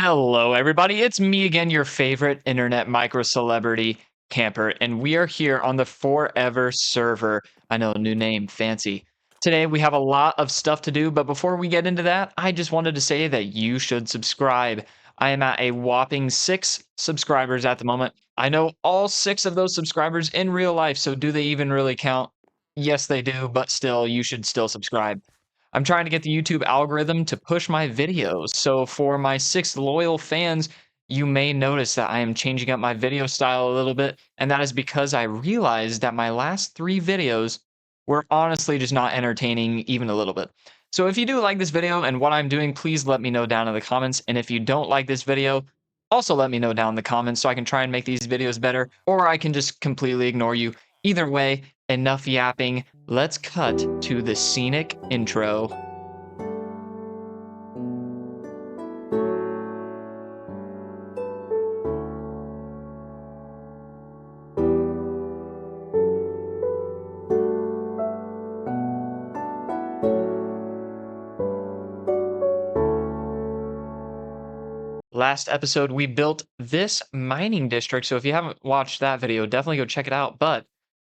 Hello, everybody. It's me again, your favorite internet micro celebrity camper, and we are here on the Forever server. I know, new name, fancy. Today, we have a lot of stuff to do, but before we get into that, I just wanted to say that you should subscribe. I am at a whopping 6 subscribers at the moment. I know all 6 of those subscribers in real life, so do they even really count? Yes, they do, but still, you should still subscribe. I'm trying to get the YouTube algorithm to push my videos. So for my 6 loyal fans, you may notice that I am changing up my video style a little bit, and that is because I realized that my last 3 videos were honestly just not entertaining even a little bit. So if you do like this video and what I'm doing, please let me know down in the comments. And if you don't like this video, also let me know down in the comments so I can try and make these videos better, or I can just completely ignore you. Either way, enough yapping. Let's cut to the scenic intro. Last episode, we built this mining district. So if you haven't watched that video, definitely go check it out. But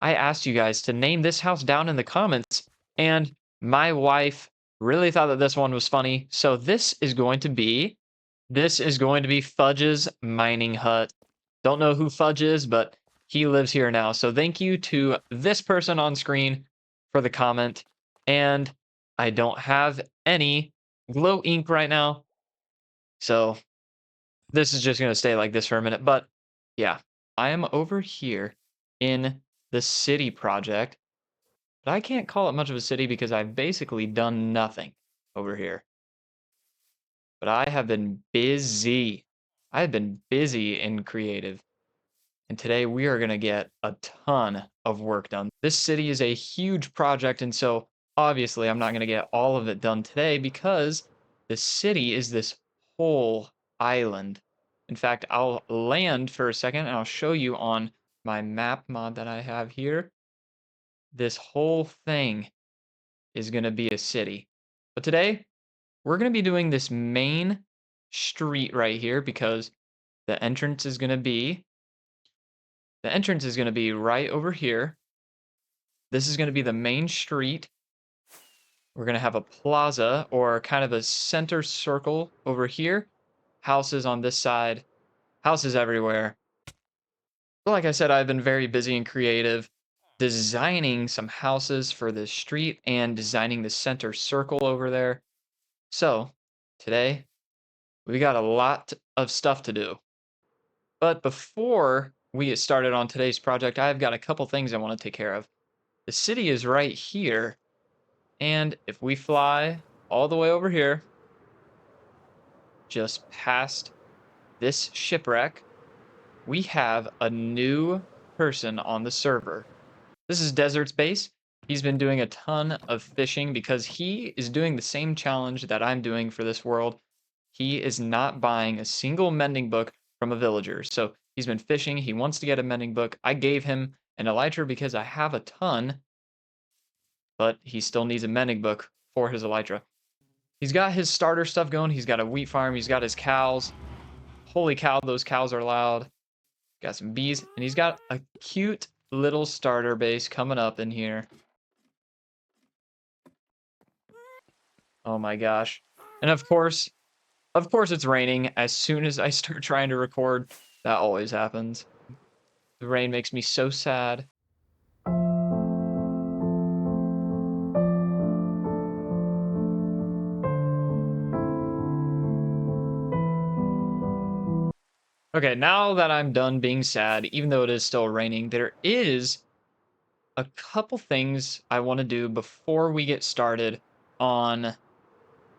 I asked you guys to name this house down in the comments, and my wife really thought that this one was funny. So this is going to be Fudge's mining hut. Don't know who Fudge is, but he lives here now. So thank you to this person on screen for the comment. And I don't have any glow ink right now. So this is just going to stay like this for a minute. But yeah, I am over here in the city project. But I can't call it much of a city because I've basically done nothing over here. But I have been busy. I have been busy and creative. And today we are going to get a ton of work done. This city is a huge project, and so obviously I'm not going to get all of it done today because the city is this whole island. In fact, I'll land for a second and I'll show you on my map mod that I have here. This whole thing is going to be a city. But today, we're going to be doing this main street right here because the entrance is going to be right over here. This is going to be the main street. We're going to have a plaza or kind of a center circle over here. Houses on this side. Houses everywhere. But like I said, I've been very busy and creative designing some houses for this street and designing the center circle over there. So, today, we got a lot of stuff to do. But before we get started on today's project, I've got a couple things I want to take care of. The city is right here, and if we fly all the way over here, just past this shipwreck, we have a new person on the server. This is Desert's base. He's been doing a ton of fishing because he is doing the same challenge that I'm doing for this world. He is not buying a single mending book from a villager. So he's been fishing. He wants to get a mending book. I gave him an elytra because I have a ton, but he still needs a mending book for his elytra. He's got his starter stuff going. He's got a wheat farm. He's got his cows. Holy cow, those cows are loud. Got some bees, and he's got a cute little starter base coming up in here. Oh my gosh. And of course it's raining as soon as I start trying to record. That always happens. The rain makes me so sad. Okay, now that I'm done being sad, even though it is still raining, there is a couple things I want to do before we get started on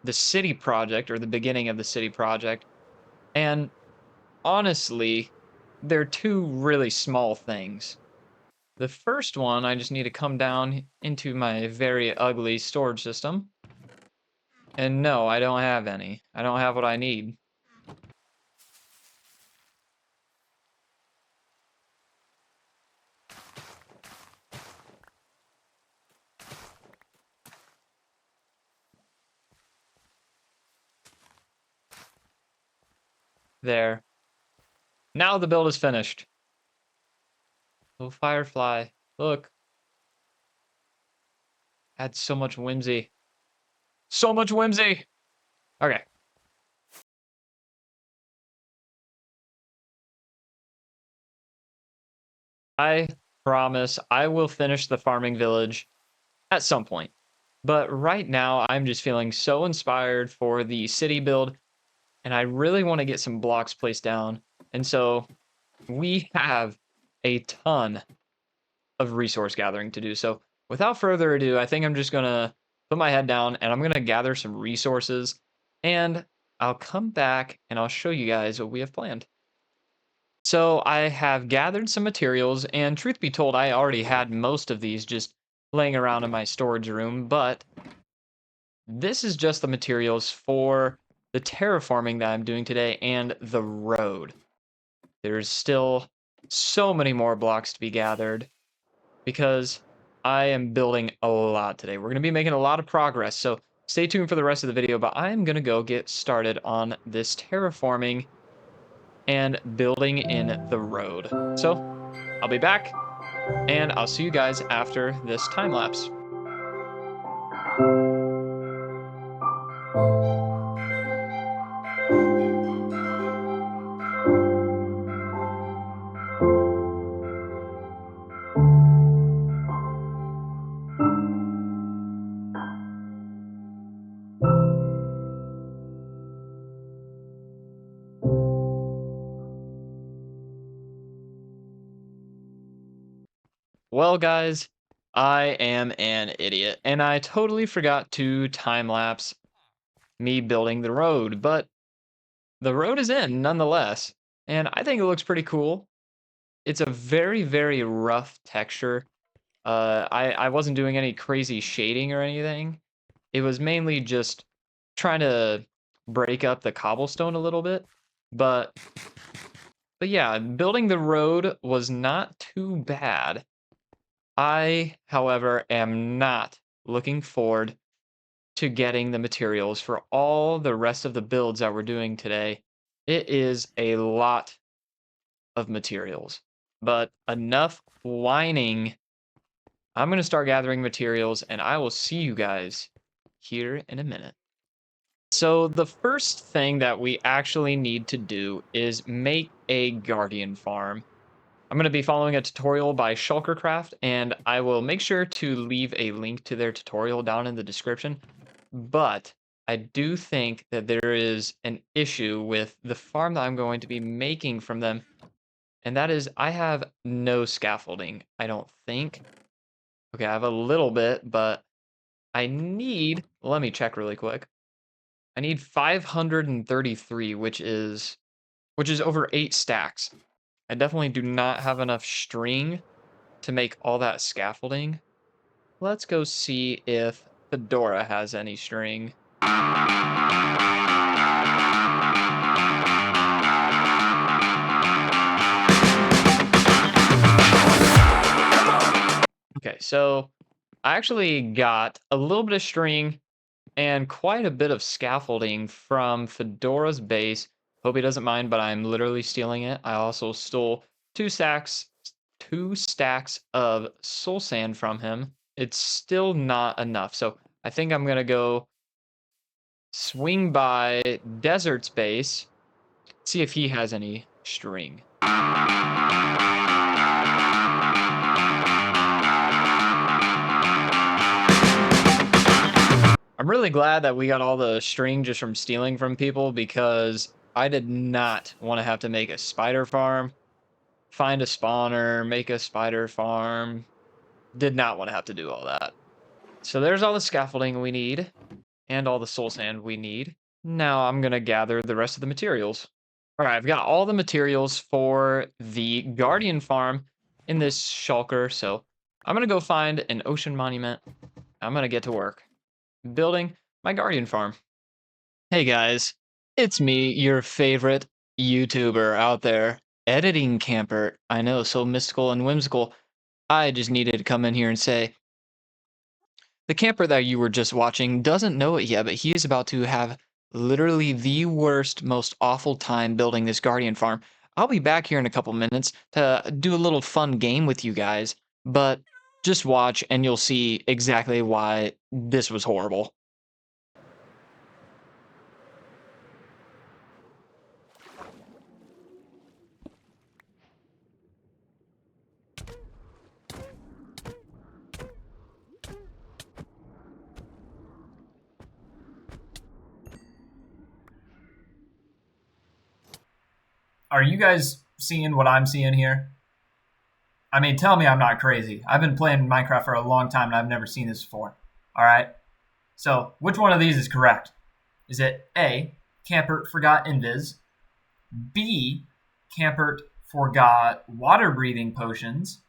the city project or the beginning of the city project. And honestly, they're 2 really small things. The first one, I just need to come down into my very ugly storage system. And no, I don't have any. I don't have what I need. There. Now the build is finished. Oh, Firefly. Look. Adds so much whimsy. So much whimsy! Okay. I promise I will finish the farming village at some point. But right now, I'm just feeling so inspired for the city build, and I really want to get some blocks placed down. And so we have a ton of resource gathering to do. So without further ado, I think I'm just going to put my head down and I'm going to gather some resources, and I'll come back and I'll show you guys what we have planned. So I have gathered some materials, and truth be told, I already had most of these just laying around in my storage room, but this is just the materials for the terraforming that I'm doing today and the road. There's still so many more blocks to be gathered because I am building a lot today. We're going to be making a lot of progress, so stay tuned for the rest of the video, but I'm going to go get started on this terraforming and building in the road. So I'll be back, and I'll see you guys after this time lapse. Well, guys, I am an idiot, and I totally forgot to time-lapse me building the road, but the road is in nonetheless, and I think it looks pretty cool. It's a very, very rough texture. I wasn't doing any crazy shading or anything. It was mainly just trying to break up the cobblestone a little bit, but yeah, building the road was not too bad. I, however, am not looking forward to getting the materials for all the rest of the builds that we're doing today. It is a lot of materials, but enough whining. I'm going to start gathering materials, and I will see you guys here in a minute. So the first thing that we actually need to do is make a guardian farm. I'm going to be following a tutorial by Shulkercraft, and I will make sure to leave a link to their tutorial down in the description. But I do think that there is an issue with the farm that I'm going to be making from them, and that is I have no scaffolding, I don't think. Okay, I have a little bit, but I need, let me check really quick. I need 533, which is over 8 stacks. I definitely do not have enough string to make all that scaffolding. Let's go see if Fedora has any string. Okay, so I actually got a little bit of string and quite a bit of scaffolding from Fedora's base. Hope he doesn't mind, but I'm literally stealing it. I also stole 2 stacks of soul sand from him. It's still not enough, so I think I'm gonna go swing by Desert's base, see if he has any string. I'm really glad that we got all the string just from stealing from people, because I did not want to have to make a spider farm, find a spawner, make a spider farm. Did not want to have to do all that. So there's all the scaffolding we need and all the soul sand we need. Now I'm going to gather the rest of the materials. All right, I've got all the materials for the Guardian farm in this shulker, so I'm going to go find an ocean monument. I'm going to get to work building my Guardian farm. Hey guys, it's me, your favorite YouTuber out there, Editing Camper. I know, so mystical and whimsical. I just needed to come in here and say, the camper that you were just watching doesn't know it yet, but he is about to have literally the worst, most awful time building this Guardian farm. I'll be back here in a couple minutes to do a little fun game with you guys, but just watch and you'll see exactly why this was horrible. Are you guys seeing what I'm seeing here? I mean, tell me I'm not crazy. I've been playing Minecraft for a long time and I've never seen this before. All right. So, which one of these is correct? Is it A, Campert forgot invis, B, Campert forgot water breathing potions?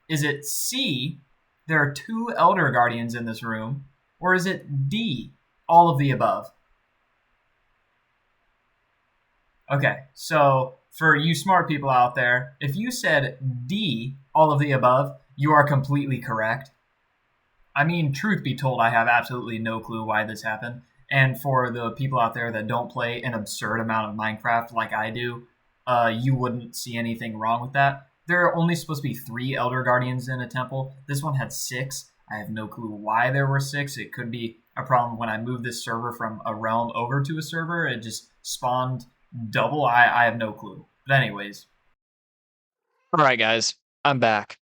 Is it C, there are two Elder Guardians in this room? Or is it D, all of the above? Okay, so for you smart people out there, if you said D, all of the above, you are completely correct. I mean, truth be told, I have absolutely no clue why this happened. And for the people out there that don't play an absurd amount of Minecraft like I do, you wouldn't see anything wrong with that. There are only supposed to be three Elder Guardians in a temple. This one had six. I have no clue why there were six. It could be a problem when I moved this server from a realm over to a server. It just spawned double. I have no clue. But anyways, All right, guys, I'm back.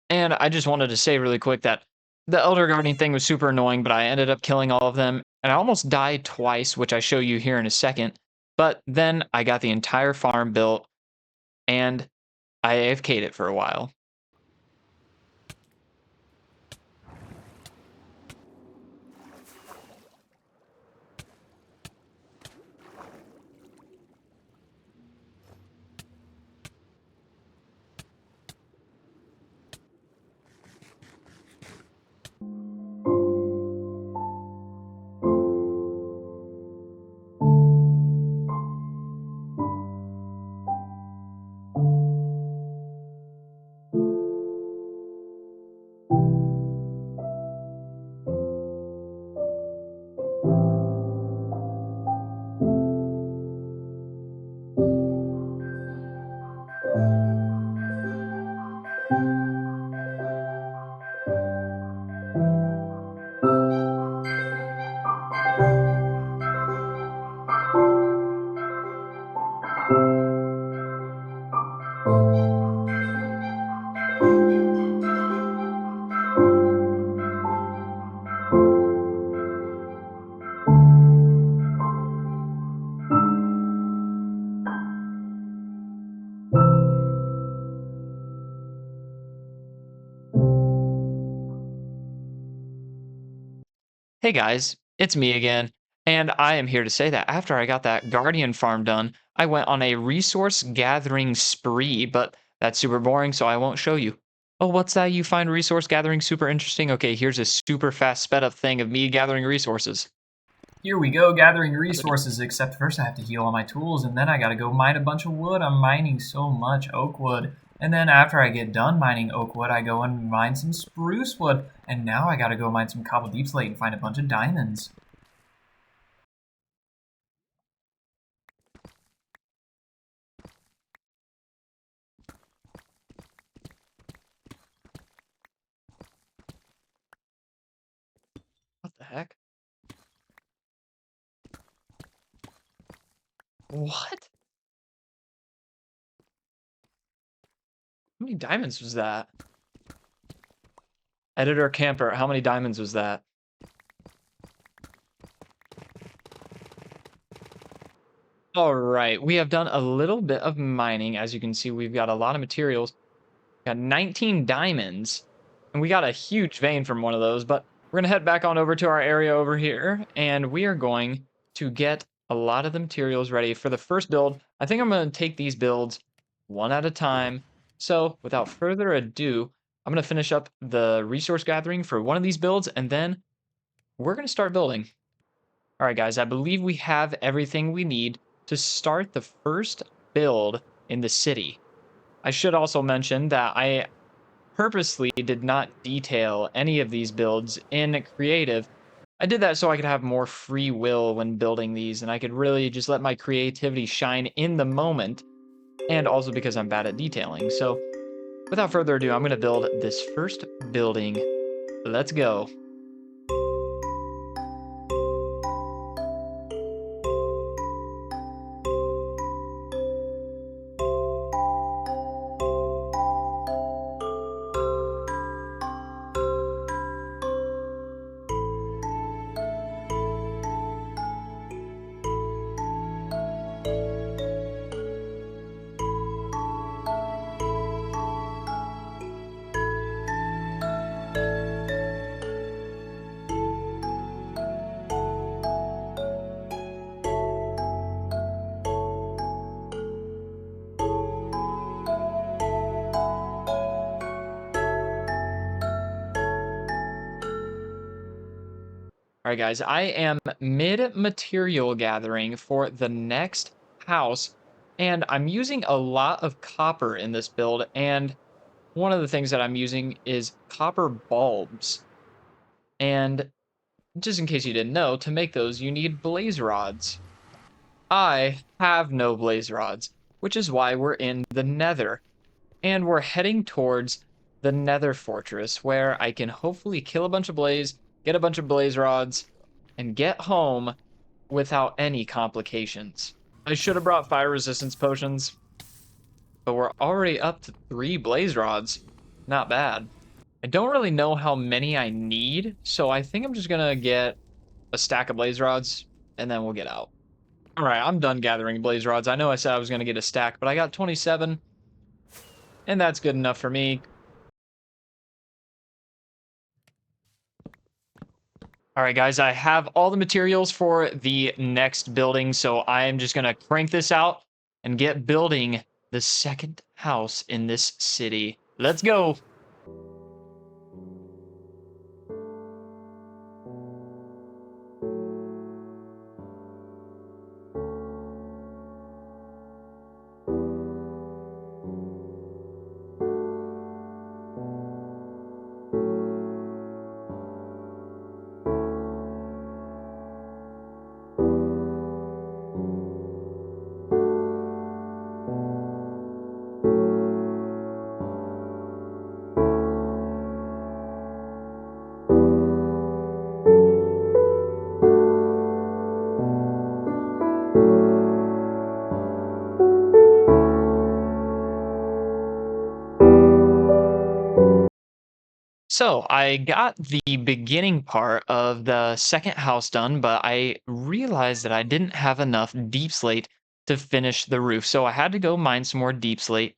And I just wanted to say really quick that the Elder Guardian thing was super annoying, but I ended up killing all of them. And I almost died twice, which I show you here in a second. But then I got the entire farm built and I AFK'd it for a while. Hey guys, it's me again, and I am here to say that after I got that Guardian farm done, I went on a resource gathering spree, but that's super boring, so I won't show you. Oh, what's that? You find resource gathering super interesting? Okay, here's a super fast sped up thing of me gathering resources. here we go, gathering resources, except first I have to heal all my tools, and then I gotta go mine a bunch of wood. I'm mining so much oak wood. And then after I get done mining oak wood, I go and mine some spruce wood. And now I gotta go mine some cobble deep slate and find a bunch of diamonds. What the heck? What? How many diamonds was that? Editor Camper, how many diamonds was that? All right, we have done a little bit of mining. As you can see, we've got a lot of materials. Got 19 diamonds, and we got a huge vein from one of those, but we're gonna head back on over to our area over here, and we are going to get a lot of the materials ready for the first build. I think I'm gonna take these builds one at a time. So without further ado, I'm gonna finish up the resource gathering for one of these builds, and then we're gonna start building. All right, guys, I believe we have everything we need to start the first build in the city. I should also mention that I purposely did not detail any of these builds in creative I did that so I could have more free will when building these, and I could really just let my creativity shine in the moment, and also because I'm bad at detailing. So without further ado, I'm going to build this first building. Let's go. All right, guys, I am mid material gathering for the next house, and I'm using a lot of copper in this build. And one of the things that I'm using is copper bulbs. And just in case you didn't know, to make those, you need blaze rods. I have no blaze rods, which is why we're in the Nether. And we're heading towards the Nether Fortress, where I can hopefully kill a bunch of blaze, get a bunch of blaze rods, and get home without any complications. I should have brought fire resistance potions, but we're already up to 3 blaze rods. Not bad. I don't really know how many I need, so I think I'm just gonna get a stack of blaze rods, and then we'll get out. All right, I'm done gathering blaze rods. I know I said I was gonna get a stack, but I got 27, and that's good enough for me. All right, guys, I have all the materials for the next building, so I am just gonna crank this out and get building the second house in this city. Let's go. So I got the beginning part of the second house done, but I realized that I didn't have enough deep slate to finish the roof. So I had to go mine some more deep slate.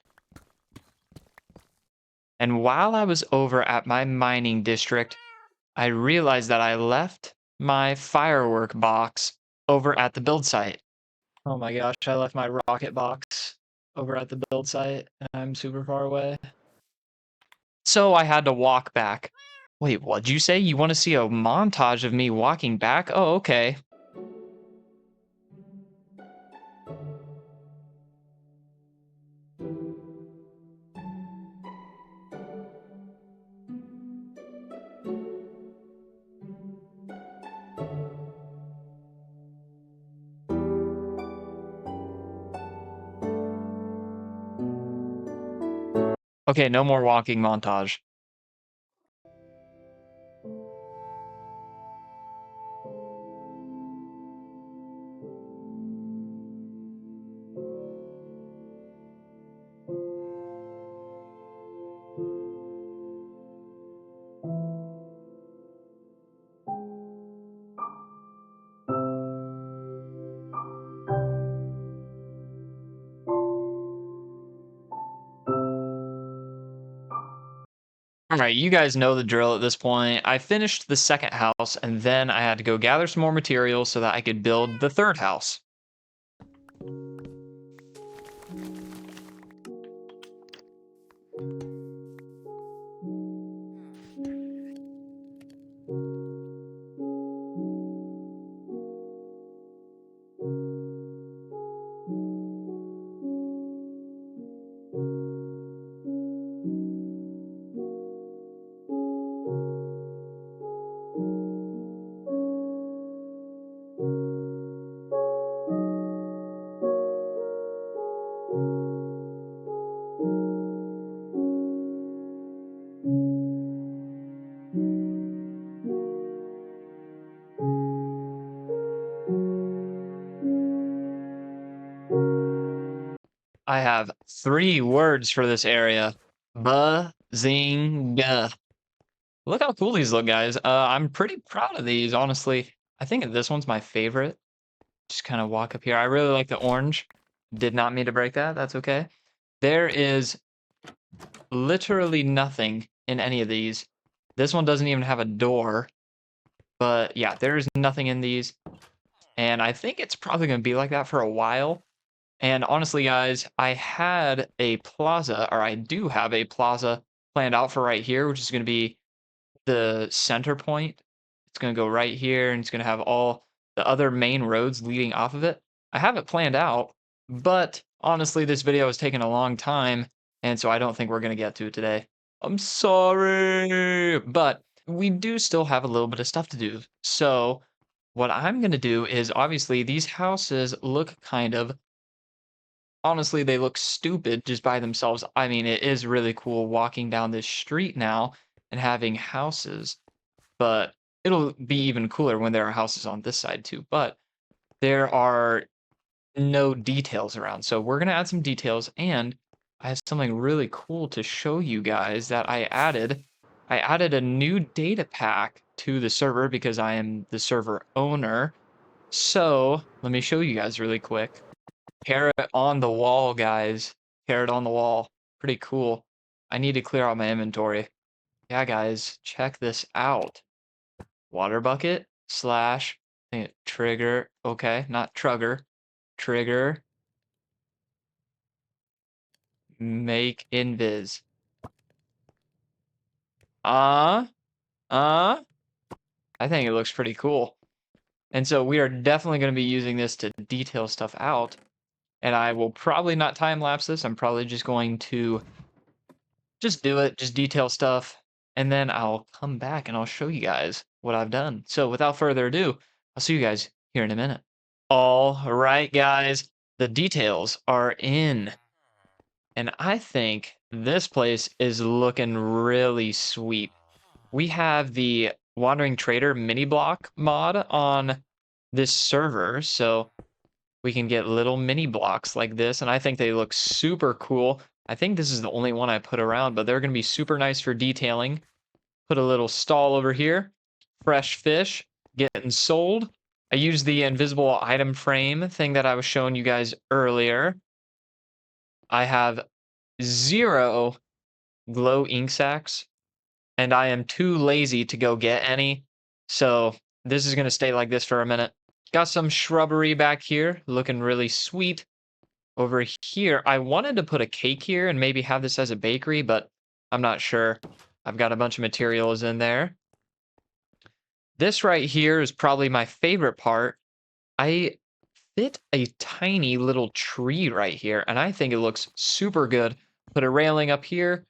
And while I was over at my mining district, I realized that I left my firework box over at the build site. Oh my gosh, I left my rocket box over at the build site and I'm super far away. So I had to walk back. Wait, what'd you say? You want to see a montage of me walking back? Oh, okay. Okay, no more walking montage. All right, you guys know the drill at this point. I finished the second house and then I had to go gather some more materials so that I could build the third house. I have 3 words for this area. Bazinga. Look how cool these look, guys. I'm pretty proud of these, honestly. I think this one's my favorite. Just kind of walk up here. I really like the orange. Did not mean to break that. That's okay. There is literally nothing in any of these. This one doesn't even have a door. But yeah, there's nothing in these. And I think it's probably going to be like that for a while. And honestly, guys, I had a plaza, or I do have a plaza planned out for right here, which is going to be the center point. It's going to go right here, and it's going to have all the other main roads leading off of it. I have it planned out, but honestly, this video has taken a long time, and so I don't think we're going to get to it today. I'm sorry, but we do still have a little bit of stuff to do. So what I'm going to do is, obviously, these houses look kind of, honestly, they look stupid just by themselves. I mean, it is really cool walking down this street now and having houses, but it'll be even cooler when there are houses on this side too. But there are no details around. So we're going to add some details, and I have something really cool to show you guys that I added. I added a new data pack to the server because I am the server owner. So let me show you guys really quick. Carrot on the wall, guys. Carrot on the wall. Pretty cool. I need to clear out my inventory. Yeah, guys, check this out. Water bucket slash trigger. Okay, not trugger. Trigger. Make invis. I think it looks pretty cool. And so we are definitely going to be using this to detail stuff out. And I will probably not time lapse this. I'm probably just going to just do it, just detail stuff. And then I'll come back and I'll show you guys what I've done. So without further ado, I'll see you guys here in a minute. All right, guys, the details are in. And I think this place is looking really sweet. We have the Wandering Trader mini block mod on this server, so we can get little mini blocks like this, and I think they look super cool. I think this is the only one I put around, but they're going to be super nice for detailing. Put a little stall over here. Fresh fish getting sold. I used the invisible item frame thing that I was showing you guys earlier. I have 0 glow ink sacs, and I am too lazy to go get any. So this is going to stay like this for a minute. Got some shrubbery back here, looking really sweet. Over here, I wanted to put a cake here and maybe have this as a bakery, but I'm not sure. I've got a bunch of materials in there. This right here is probably my favorite part. I fit a tiny little tree right here, and I think it looks super good. Put a railing up here.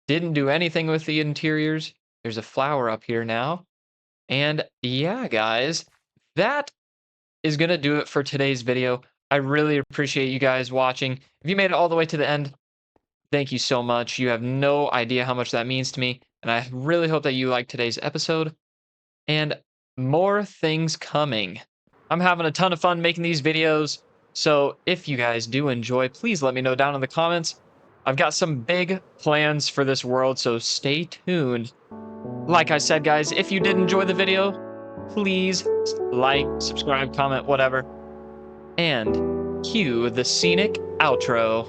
Didn't do anything with the interiors. There's a flower up here now. And yeah, guys, that is going to do it for today's video. I really appreciate you guys watching. If you made it all the way to the end, thank you so much. You have no idea how much that means to me. And I really hope that you liked today's episode. And more things coming. I'm having a ton of fun making these videos. So if you guys do enjoy, please let me know down in the comments. I've got some big plans for this world, so stay tuned. Like I said, guys, if you did enjoy the video, please like, subscribe, comment, whatever. And cue the scenic outro.